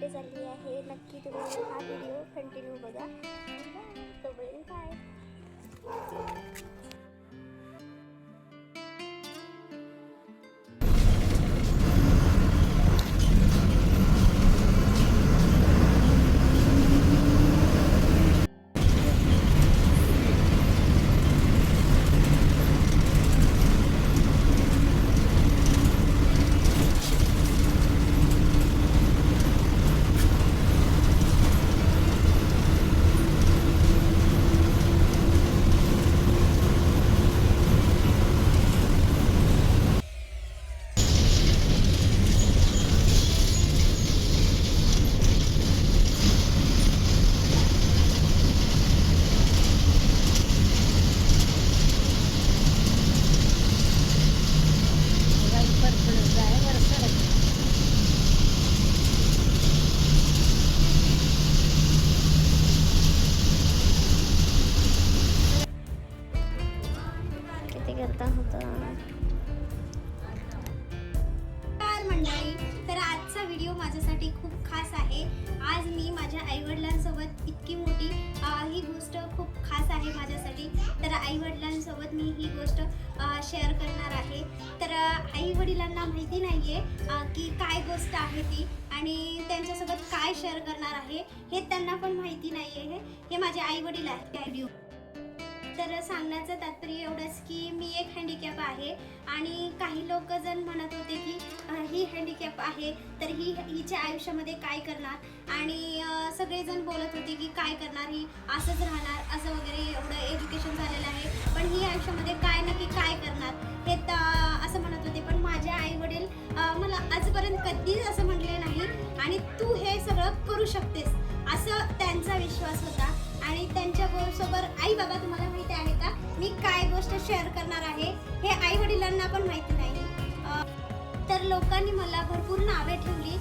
Birthday झाली आहे. नक्की तुम्ही हा व्हिडिओ कंटिन्यू बघा. तोपर्यंत बाय. किती करता होता मंडळी. तर आजचा व्हिडिओ माझ्यासाठी खूप खास आहे. आज मी माझ्या आईवडिलांसोबत इतकी मोठी ही गोष्ट खूप खास आहे माझ्यासाठी. तर आईवडिलांसोबत मी ही गोष्ट शेअर करणार आहे. तर आईवडिलांना माहिती नाही आहे की काय गोष्ट आहे ती आणि त्यांच्यासोबत काय शेअर करणार आहे हे त्यांना पण माहिती नाही आहे. हे माझे आईवडील आहेत त्या व्हिडिओ. तर सांगण्याचं तात्पर्य एवढंच की मी एक हँडिकॅप आहे आणि काही लोक जण म्हणत होते की ही हँडिकॅप आहे तर हिच्या आयुष्यामध्ये काय करणार आणि सगळेजण बोलत होते की काय करणार, ही असंच राहणार असं वगैरे, एवढं एज्युकेशन झालेलं आहे पण ही आयुष्यामध्ये काय नक्की काय करणार हे असं म्हणत होते. पण माझे आईवडील मला आजपर्यंत कधीच असं म्हटले नाही आणि तू हे सगळं करू शकतेस असं त्यांचा विश्वास होता. आणि त्यांच्या सोबत आई बाबा तुम्हाला माहिती आहे का मी काय गोष्ट शेअर करणार आहे हे आई वडिलांना पण माहिती नाही. तर लोकांनी मला भरपूर नावे ठेवली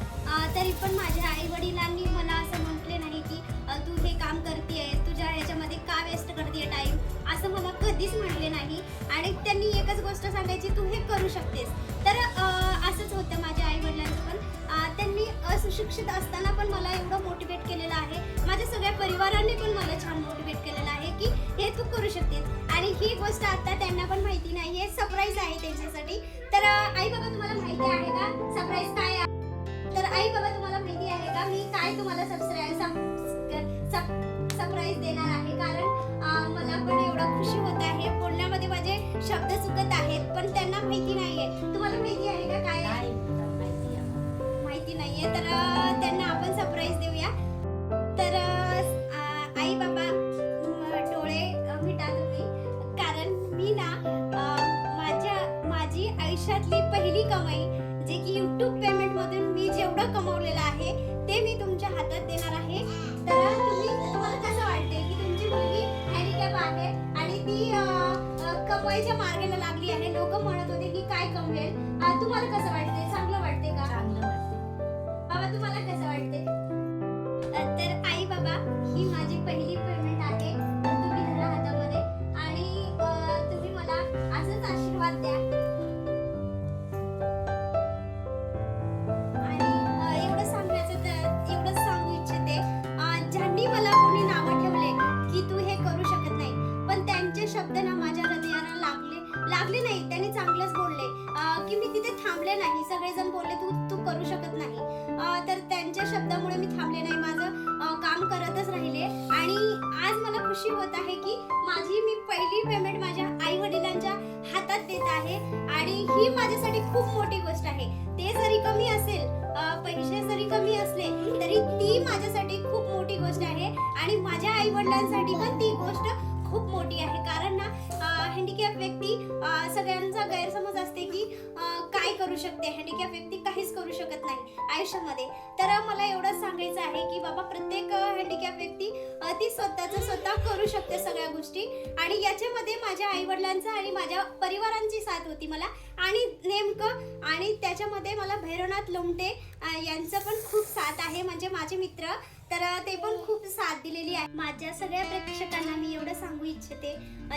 तरी पण माझ्या आई वडिलांनी मला असं म्हटले नाही की तू हे काम करतेय, तुझ्या ह्याच्यामध्ये का वेस्ट करतेय टाइम, असं मला कधीच म्हटले नाही. आणि त्यांनी एकच गोष्ट सांगायची तू हे करू शकतेस. तर असंच होतं माझ्या आई वडिलांचं पण. त्यांनी अशिक्षित असताना पण मला एवढं मोटिवेट केलेलं आहे. माझ्या सगळ्या परिवाराने पण मला छान मोटिवेट केलेलं आहे की हे तू करू शकतेस. आणि ही गोष्ट आता त्यांना पण माहिती नाही आहे, सरप्राईज आहे त्यांच्यासाठी. तर आई बाबा तुम्हाला माहिती आहे का सरप्राईज काय आहे? तर आई बाबा तुम्हाला माहिती आहे का मी काय तुम्हाला सरप्राईज देणार आहे? कारण मला पण एवढं खुशी होत आहे, बोलण्यामध्ये माझे शब्द चुकत आहेत पण त्यांना माहिती नाहीये. तुम्हाला माहिती आहे का काय आहे? माहिती नाहीये तर त्यांना आपण सरप्राईज देऊया. तर आई बाबा डोळे मिटा तुम्ही, कारण मी ना माझी आयुष्यातली पहिली कमाई जे की YouTube पेमेंट मधून मी जेवढं कमवलेलं आहे ते मी तुमच्या हातात देणार आहे. तर तुम्हाला कसं वाटते की तुमची मुलगी हँडिकॅप आहे आणि ती कमवायच्या मार्गाला लागली आहे. लोक म्हणत होते की काय कमवेल, तुम्हाला कसं वाटते? चांगलं वाटते का? चांगलं वाटते. बाबा तुम्हाला कसं वाटते? तर आई बाबा ही माझी पहिली पेमेंट आहे. तुम्ही धरा हातामध्ये आणि तुम्ही मला असंच आशीर्वाद द्या. आणि एवढंच सांगू इच्छिते, ज्यांनी मला कोणी नावं ठेवले की तू हे करू शकत नाही पण त्यांचे शब्द ना माझ्या हृदयाला लागले नाही. त्यांनी चांगलंच बोलले की मी तिथे थांबले नाही. सगळेजण बोलले तू करू शकत नाही तर त्यांच्या शब्दामुळे मी थांबले नाही, माझं काम करतच राहिले. आणि आज मला खुशी होत आहे की मी पहिली पेमेंट माझ्या आई वडिलांच्या हातात देत आहे आणि ही माझ्यासाठी खूप मोठी गोष्ट आहे. ते जरी कमी असेल, पैसे जरी कमी असले तरी ती माझ्यासाठी खूप मोठी गोष्ट आहे आणि माझ्या आई वडिलांसाठी पण ती गोष्ट खूप मोठी आहे. कारण ना हँडिकॅप व्यक्ती, सगळ्यांचा गैरसमज असते की काय करू शकते हँडिकॅप व्यक्ती, काहीच करू शकत नाही आयुष्यामध्ये. तर मला एवढंच सांगायचं आहे की बाबा प्रत्येक हँडिकॅप व्यक्ती ती स्वतः करू शकते सगळ्या गोष्टी. आणि याच्यामध्ये माझ्या आई वडिलांचा आणि माझ्या परिवारांची साथ होती मला. आणि नेमकं आणि त्याच्यामध्ये मला भैरवनाथ लोमटे यांचं पण खूप साथ आहे, म्हणजे माझे मित्र. तर ते पण खूप साथ दिलेली आहे. माझ्या सगळ्या प्रेक्षकांना मी एवढं सांगू इच्छिते,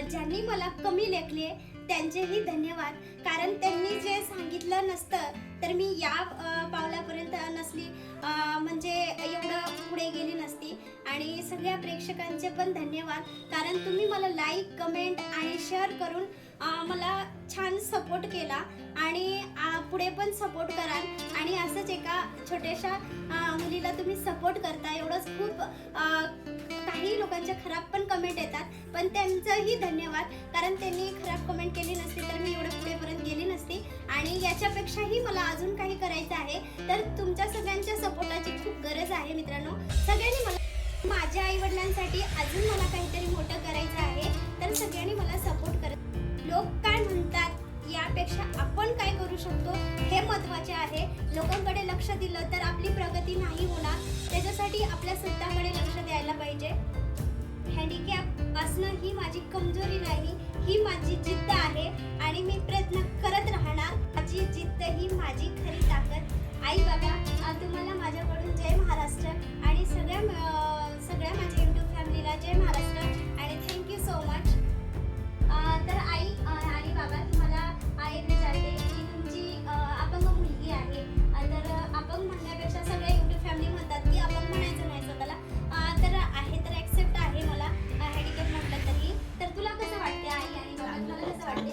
ज्यांनी मला कमी लेखले त्यांचेही धन्यवाद. कारण त्यांनी जे सांगितलं नसतं तर मी या पावलापर्यंत नसली, म्हणजे एवढं पुढे गेली नसती. आणि सगळ्या प्रेक्षकांचे पण धन्यवाद, कारण तुम्ही मला लाईक, कमेंट आणि शेअर करून मला छान सपोर्ट केला आणि पुढे पण सपोर्ट कराल. आणि असंच एका छोट्याशा मुलीला तुम्ही सपोर्ट करता, एवढंच खूप काही लोकांच्या खराब पण कमेंट येतात, पण त्यांचंही धन्यवाद, कारण त्यांनी खराब कमेंट केली नसती तर मी एवढं पुढेपर्यंत गेली नसती. आणि याच्यापेक्षाही मला अजून काही करायचं आहे, तर तुमच्या सगळ्यांच्या सपोर्टाची खूप गरज आहे मित्रांनो. सगळ्यांनी मला, माझ्या आईवडिलांसाठी अजून मला काहीतरी मोठं करायचं आहे, तर सगळ्यांनी मला सपोर्ट करा. लोक काय म्हणतात यापेक्षा आपण काय करू शकतो हे महत्त्वाचे आहे. लोकांकडे लक्ष दिलं तर आपली प्रगती नाही होणार, त्याच्यासाठी आपल्या स्वतःकडे लक्ष द्यायला पाहिजे. हँडिकॅप असणं ही माझी कमजोरी नाही, ही माझी जिद्द आहे आणि मी प्रयत्न करत राहणार. माझी जिद्द ही माझी खरी ताकद. आई बाबा, तुम्हाला माझ्याकडून जय महाराष्ट्र आणि सगळ्या माझ्या यूट्यूब फॅमिलीला जय महाराष्ट्र आणि थँक्यू सो मच. तर आई आणि बाबा, तुम्हाला एक विचारते की तुमची अपंग मुलगी आहे, तर अपंग म्हणण्यापेक्षा सगळे यूट्यूब फॅमिली म्हणतात की अपंग म्हणायचं नाही स्वतःला, तर आहे, तर ॲक्सेप्ट आहे मला हँडिकॅप म्हटलं तरी. तर तुला कसं वाटते आई आणि बाबा, तुला कसं वाटते?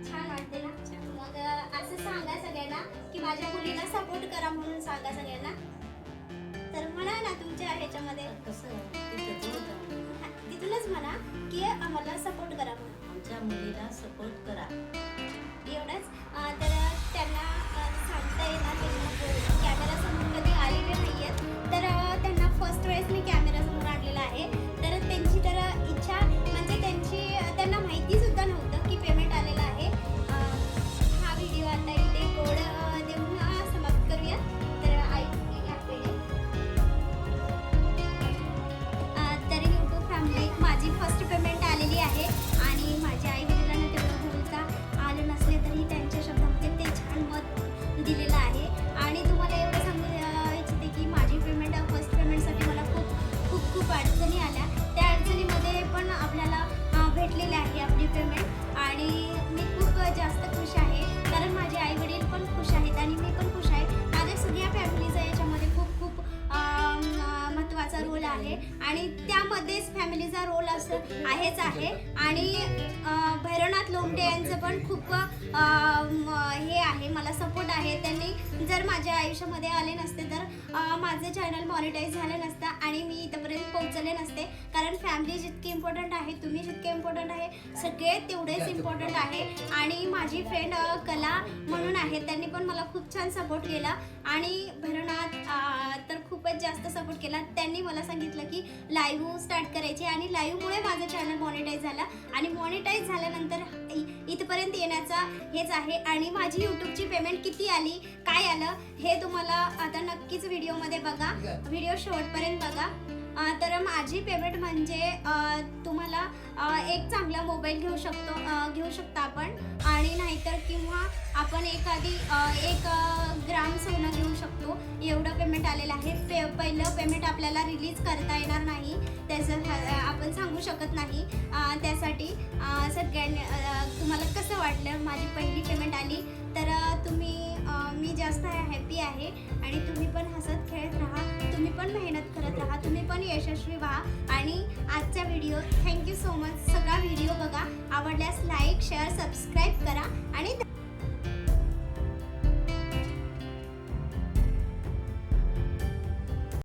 छान वाटते ना? मग असं सांगा सगळ्यांना की माझ्या मुलीला सपोर्ट करा म्हणून सांगा सगळ्यांना. तर म्हणा ना तुमच्या ह्याच्यामध्ये तिथूनच म्हणा की आम्हाला सपोर्ट करा म्हणून, आमच्या मुलीला सपोर्ट करा. एवढंच. तर त्यांना सांगता येणार, त्यांना कॅमेरासमोर कधी आलेले नाही आहेत, तर त्यांना फर्स्ट वेळेस मी कॅमेरासमोर आणलेला आहे. तर त्यांची तर इच्छा, म्हणजे त्यांना माहितीसुद्धा नव्हतं की पेमेंट आलेलं आहे. हा व्हिडिओ आता इथे कोड देऊन समाप्त करूया. तर तर यूट्यूब फॅमिली, माझी फर्स्ट पेमेंट आलेली आहे आणि माझ्या आई वडिलांना तेवढं बोलता आलं नसले तरी त्यांच्या शब्दामध्ये ते छान मत दिलेलं आहे. आणि तुम्हाला एवढं सांगू इच्छिते की माझी पेमेंट, फर्स्ट पेमेंटसाठी मला खूप अडचणी आल्या. त्या अडचणीमध्ये पण आपल्याला भेटलेली आहे आपली पेमेंट आणि मी खूप जास्त खुश आहे, कारण माझे आई वडील पण खुश आहेत आणि मी पण खुश आहे. माझ्या सगळ्या फॅमिलीचा याच्यामध्ये खूप महत्त्वाचा रोल आहे आणि त्यामध्येच फॅमिलीचा रोल असं आहेच आहे. आणि भैरवनाथ लोमटे यांचं पण खूप हे आहे, मला सपोर्ट आहे. त्यांनी जर माझ्या आयुष्यामध्ये आले नसते तर माझं चॅनल मॉनिटाईज झालं नसतं आणि मी इथंपर्यंत पोहोचले नसते. कारण फॅमिली जितकी इम्पॉर्टंट आहे, तुम्ही जितके इम्पॉर्टंट आहे, सगळे तेवढेच इम्पॉर्टंट आहे. आणि माझी फ्रेंड कला म्हणून आहे, त्यांनी पण मला खूप छान सपोर्ट केला आणि भैरवनाथ तर खूपच जास्त सपोर्ट केला. त्यांनी मला सांगितलं की लाईव्ह स्टार्ट करायची आणि लाईव्हमुळे माझं चॅनल मॉनिटाईज झालं आणि मॉनिटाईज झाल्यानंतर इथपर्यंत येण्याचा हेच आहे. आणि माझी यूट्यूबची पेमेंट किती आली, काय आलं, हे तुम्हाला आता नक्कीच व्हिडिओमध्ये बघा, व्हिडिओ शेवटपर्यंत बघा. तर माझी पेमेंट म्हणजे तुम्हाला एक चांगला मोबाईल घेऊ शकता आपण, आणि नाहीतर किंवा आपण एखादी 1 ग्राम सोनं घेऊ शकतो, एवढं पेमेंट आलेलं आहे. पहिलं पेमेंट आपल्याला रिलीज करता येणार नाही, त्याचं आपण सांगू शकत नाही. त्यासाठी सगळ्यांनी तुम्हाला कसं वाटलं माझी पहिली पेमेंट आली, तर मी जास्त हॅपी आहे आणि तुम्ही पण हसत खेळत राहा, तुम्ही पण मेहनत करत राहा, तुम्ही पण यशस्वी व्हा. आणि आजचा व्हिडिओ थँक्यू सो मच. सगळा व्हिडिओ बघा, आवडल्यास लाईक, शेअर, सबस्क्राईब करा आणि